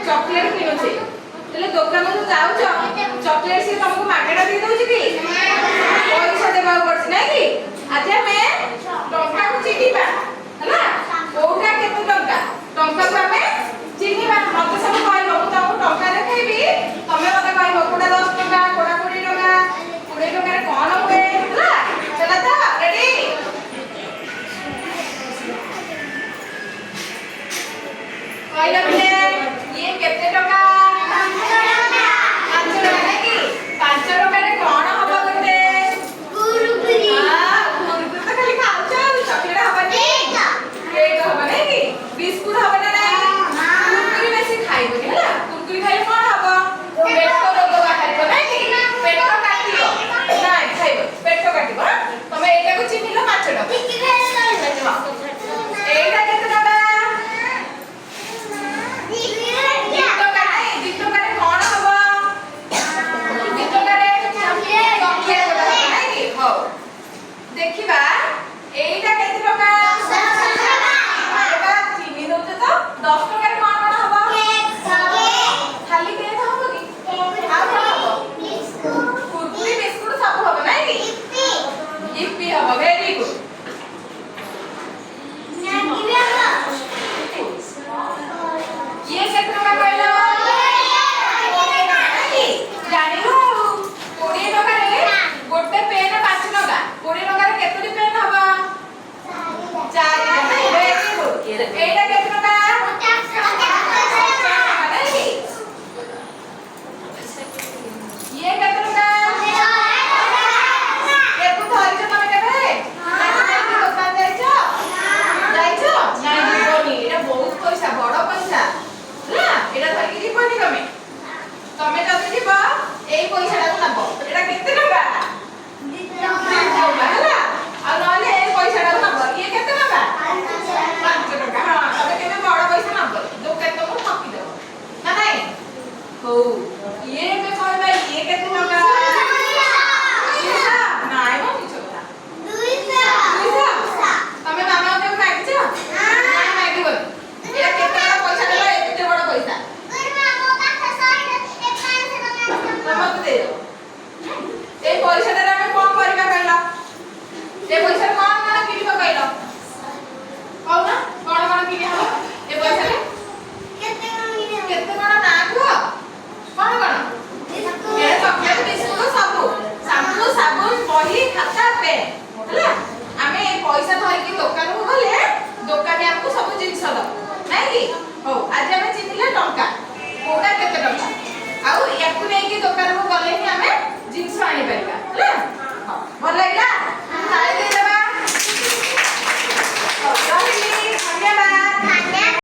chocolate किनुछे तले दुकान को जाउछ चॉकलेट से तुमको मार्केट दे दउछ की पैसा देबा पड़छ नै की आज हमें टंका को चिठीबा हला कोउटा केते टंका टंका को हमें चिठीबा मते सब कहबो मु तुमको टंका देखेबी तमे मते कहबो कोडा 10 टंका कोडा 20 टंका 20 टंका रे कोन होए हला चला था रेडी कहला बिले ये केते टंका 5 टंका नहीं कि 5 टंका रे कोन हबो गते कुरकुरी हां कुरकुरी तो खाली खाउछ चॉकलेट हबनी केक हबनी कि बिस्कुट हबना नहीं कुरकुरी बेसी खाइबो कि हला कुरकुरी खाइले कोन हबो पेट को रोग बाहरिबो नहीं कि पेट को काटिबो नहीं खाइबो पेट को काटिबो तमे एटा को चिन्हिलो 5 टंका एटा केते टंका देखिबा एटा केते टका 10 टका चिनी दउछ तो 10 टका रे कोन कोन हबो खाली केक हबो कि आ कोन हबो कुरकुरी बिस्कुट सब हबो नै कि इप्पी हबो वेरी गुड ये केते टका कहलो जानिलो 20 टका रे गोटे पेन 5 टका 20 टका रे केतोटी पेन हबा 4 टका वेरी गुड एटा केते टका 50 टका नहीं ये केते टका केतु धरिछ तमे केबे दुकान जाइछो नहीं जीवनी एटा बहुत पैसा बड़ पैसा हला एटा धरि जीवनी तमे जदी जीव एई पैसा टा नबो एटा केते टका 2 टका हला आ नले एई पैसा टा नबो ये केते टका 5 टका हां तमे केते बड़ पैसा नबो दुकान तो मु ठकी देबो ना नहीं हो ये में कहबा ये केते टका नाइ मो किछ কথা 200 तमे मामा के मागिछ ना मागिबो एटा केते टका पैसा देबो एते बड़ पैसा मत दे दो ए पैसा रे हम कोन करबा कहला ए पैसा कोन कोन किनिबो कहला कहू ना कोन कोन किनि हबो ए पैसा रे केते कोन ना कुह कोन कोन ए चॉकलेट बिस्कुट सब शैम्पू साबुन बही खाता पेन